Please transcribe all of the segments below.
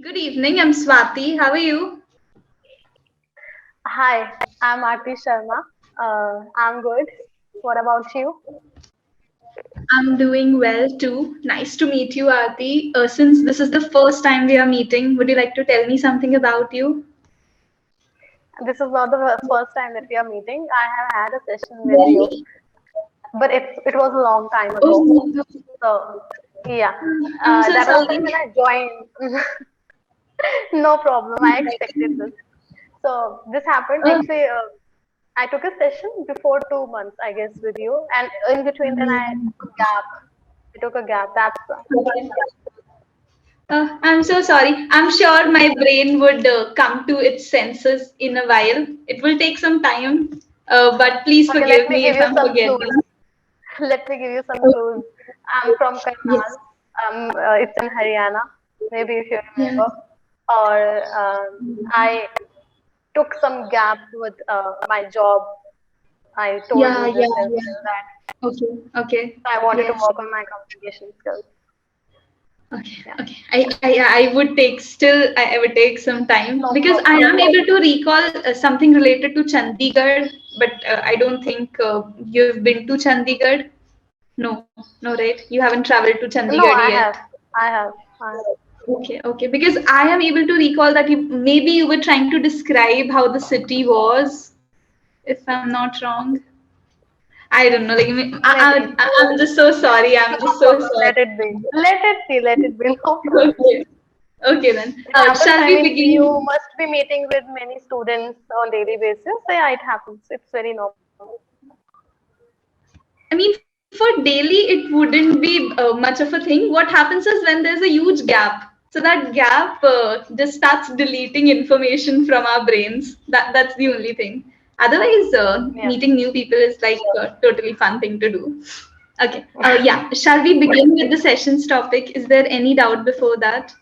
Good evening. I'm Swati. How are you? Hi, I'm Aarti Sharma. I'm good. What about you? I'm doing well too. Nice to meet you, Aarti. Since this is the first time we are meeting, would you like to tell me something about you? This is not the first time that we are meeting. I have had a session with you, Really? but it was a long time Oh, ago. no. So yeah, I'm so that was the time sorry. when I joined. No problem. I expected this. So this happened Uh, actually. I took a session before 2 months, I guess, with you, and in between, then I yeah. took a gap. I took a gap. That's why. Okay. I'm so sorry. I'm sure my brain would come to its senses in a while. It will take some time, but please Okay, let forgive me me give if you I'm some forgetting. clues. Let me give you some clues. I'm from Karnal. Yes. It's in Haryana. Maybe if you Yeah. remember. Or I took some gap with my job. I told Yeah, you this yeah, as yeah. well that Okay, okay. I wanted to Yes. work on my communication skills. Okay, Yeah, okay. I would take still I would take some time no because I problem. am able to recall something related to Chandigarh, but I don't think you've been to Chandigarh. No, no, right? You haven't traveled to No, Chandigarh I yet. have. I have. I have. Okay, okay. Because I am able to recall that you were trying to describe how the city was, if I'm not wrong. I don't know. Like Maybe. I'm just so sorry. I'm No just so problem. sorry. Let it be. Let it be. Let it be. No problem. Okay. Okay then. It happens. Shall I we mean, you begin? must be meeting with many students on daily basis. So yeah, it happens. It's very normal. I mean, for daily, it wouldn't be much of a thing. What happens is when there's a huge gap, so that gap just starts deleting information from our brains. That's the only thing. Otherwise, Yeah. meeting new people is like a totally fun thing to do. Okay. Yeah. Shall we begin with the session's topic? Is there any doubt before that?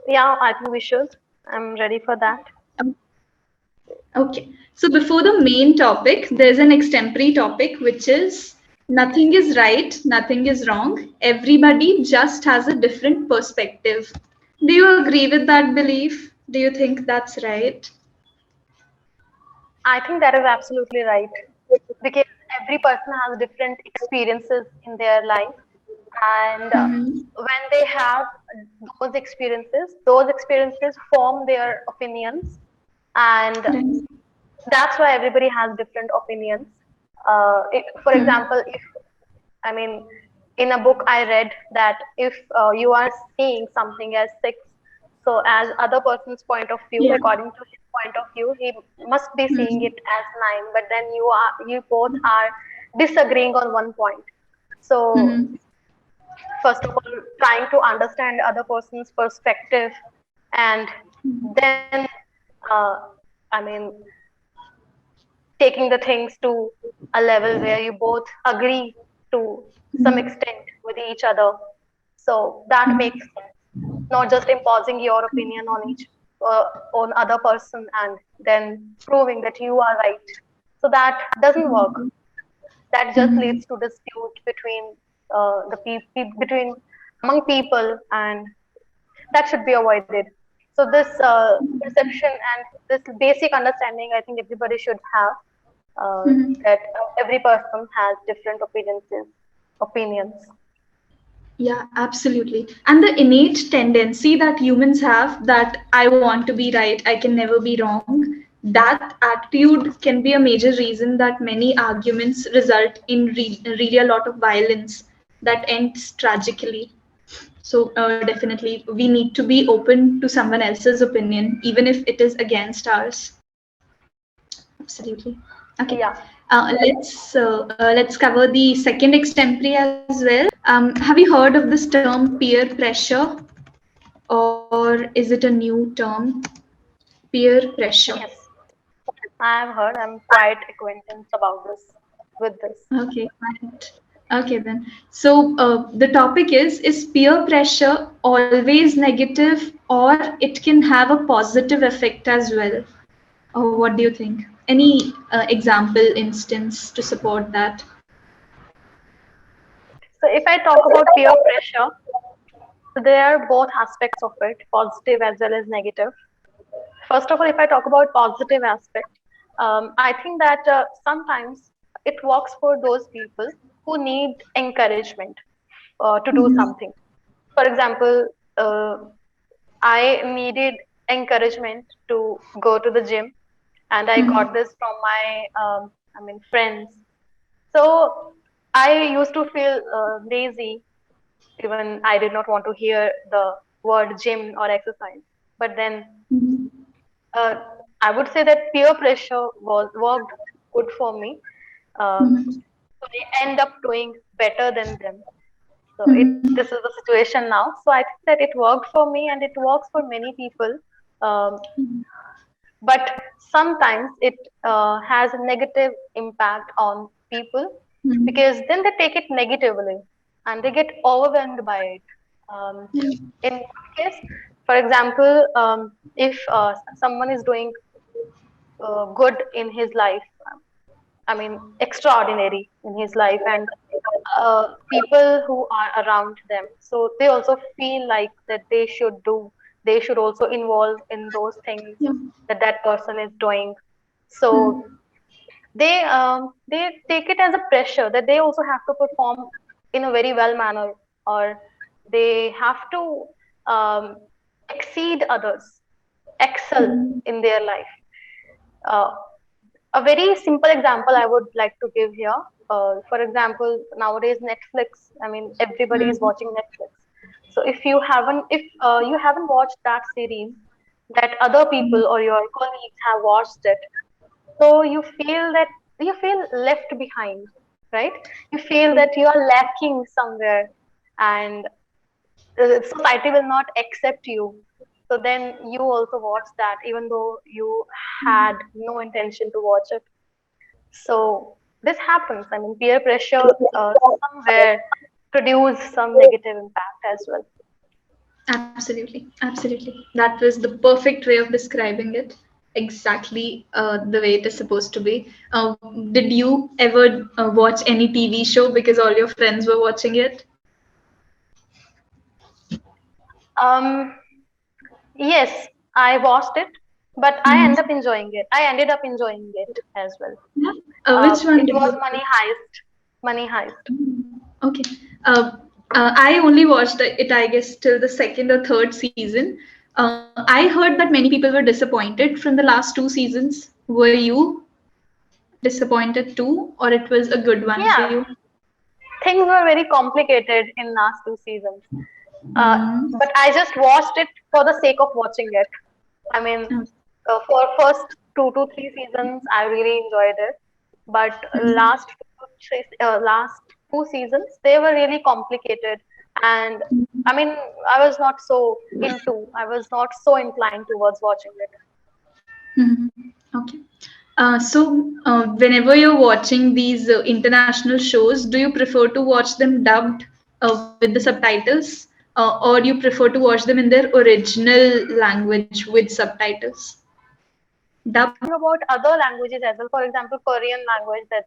Yeah, I think we should. I'm ready for that. Okay. So before the main topic, there's an extempore topic, which is nothing is right, nothing is wrong. Everybody just has a different perspective. Do you agree with that belief? Do you think that's right? I think that is absolutely right because every person has different experiences in their life, and Mm-hmm. when they have those experiences form their opinions, and Right. that's why everybody has different opinions. For Mm-hmm. example, if I mean, in a book I read that if you are seeing something as six, so as other person's point of view, Yeah. according to his point of view, he must be seeing Mm-hmm. it as nine. But then you both are disagreeing on one point. So Mm-hmm. first of all, trying to understand other person's perspective, and then uh, I mean, taking the things to a level where you both agree to some Mm-hmm. extent with each other. So that makes sense. Not just imposing your opinion on uh, on other person and then proving that you are right. So that doesn't work. That just Mm-hmm. leads to dispute between between among people, and that should be avoided. So this perception and this basic understanding, I think everybody should have Mm-hmm. that every person has different opinions. Yeah, absolutely. And the innate tendency that humans have that I want to be right, I can never be wrong, that attitude can be a major reason that many arguments result in really a lot of violence that ends tragically. So, definitely, we need to be open to someone else's opinion, even if it is against ours. Absolutely. Okay. Yeah. Let's cover the second extempore as well. Have you heard of this term peer pressure, or is it a new term? Peer pressure. Yes, I have heard. I'm quite acquainted about this with this. Okay, right. Okay then. So the topic is peer pressure always negative, or it can have a positive effect as well? Or what do you think? Any example instance to support that? So if I talk about peer pressure, So there are both aspects of it, positive as well as negative. First of all, if I talk about positive aspect, I think that sometimes it works for those people who need encouragement to do Mhm. something. For example, I needed encouragement to go to the gym, and I Mhm. got this from my, friends. So I used to feel lazy, even I did not want to hear the word gym or exercise. But then Mhm. uh, I would say that peer pressure was worked good for me. Mhm. So I end up doing better than them. So Mhm. this is the situation now. So I think that it worked for me and it works for many people. Um, but sometimes it has a negative impact on people Mhm. because then they take it negatively and they get overwhelmed by it. Um, Yeah. in one case, for example, if someone is doing good in his life, extraordinary in his life, and people who are around them, so they also feel like that they should also involve in those things Yeah. that that person is doing. So Mhm. they take it as a pressure that they also have to perform in a very well manner, or they have to um, exceed others, excel Mhm. in their life. Uh, a very simple example I would like to give here. For example, nowadays Netflix. I mean, everybody is Mhm. watching Netflix. So if you haven't watched that series that other people or your colleagues have watched it, so you feel left behind, right? You feel that you are lacking somewhere, and society will not accept you. So then you also watch that, even though you had no intention to watch it. So this happens. I mean, peer pressure somewhere produce some negative impact as well. Absolutely, absolutely. That was the perfect way of describing it. Exactly the way it is supposed to be. Did you ever watch any TV show because all your friends were watching it? Um, yes, I watched it, but Mhm. I ended up enjoying it as well. Yeah. Which one It did was you? Money Heist. Money Heist. Okay. I only watched it, I guess, till the second or third season. I heard that many people were disappointed from the last two seasons. Were you disappointed too, or it was a good one for Yeah, you? things were very complicated in last two seasons. Uh, Mm. but I just watched it for the sake of watching it. I mean, for first 2 to 3 seasons, I really enjoyed it. But Mhm. last two seasons, they were really complicated, and I mean, I was not so into. I was not so inclined towards watching it. Mhm. Okay. Whenever you're watching these international shows, do you prefer to watch them dubbed with the subtitles, or do you prefer to watch them in their original language with subtitles? Dubbed? Talking about other languages as well, for example, Korean language. That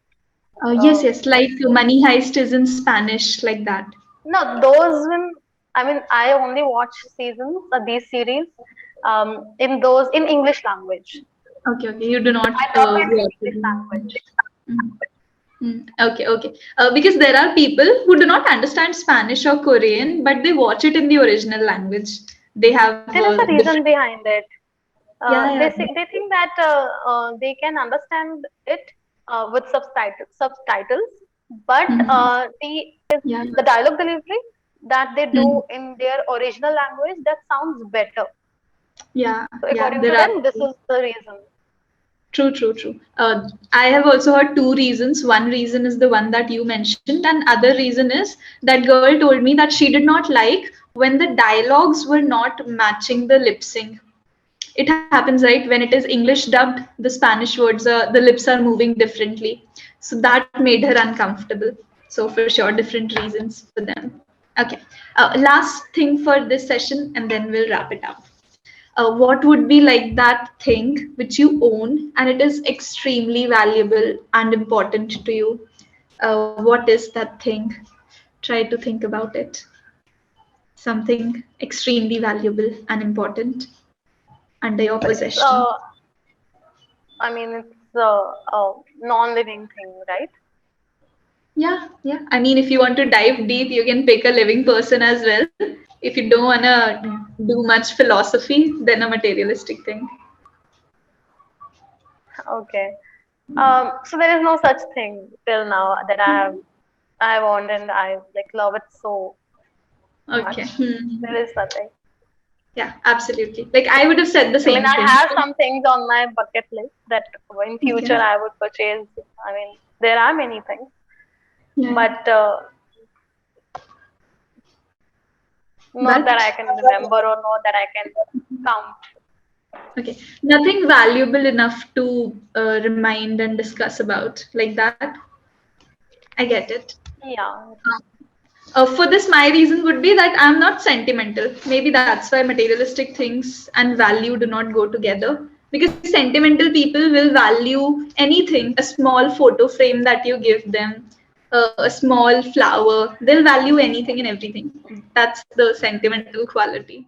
Yes, uh, yes, like Money Heist is in Spanish, like that. no, those when I mean, I only watch seasons these series in those in English language. Okay, okay. You do not I love it in watch it. English language. Mhm. Okay, okay. Because there are people who do not understand Spanish or Korean, but they watch it in the original language. They have There is a different. reason behind it. Yeah, yeah. They think that they can understand it with subtitles, but Mhm. Yeah, the dialogue delivery that they mm, do in their original language that sounds better. yeah, So yeah. according to There are them, this is the reason. true, true, true. I have also heard two reasons. One reason is the one that you mentioned, and other reason is that girl told me that she did not like when the dialogues were not matching the lip sync. It happens, right? When it is English dubbed, the Spanish words are the lips are moving differently. So that made her uncomfortable. So for sure, different reasons for them. Okay. Last thing for this session, and then we'll wrap it up. What would be like that thing which you own and it is extremely valuable and important to you? What is that thing? Try to think about it. something extremely valuable and important under your But it's possession. I mean, it's a non-living thing, right? Yeah, yeah. I mean, if you want to dive deep, you can pick a living person as well. If you don't want to do much philosophy, then a materialistic thing. Okay. So there is no such thing till now that I want and I like love it so Okay. much. There is nothing. Yeah, absolutely. Like I would have said the I mean, same I thing. have some things on my bucket list that in future Okay. I would purchase. I mean, there are many things, Yeah. but not that But I can remember or not that I can count. okay, nothing valuable enough to remind and discuss about like that. I get it. Yeah. For this, my reason would be that I'm not sentimental. Maybe that's why materialistic things and value do not go together. Because sentimental people will value anything, a small photo frame that you give them, a small flower. They'll value anything and everything. That's the sentimental quality.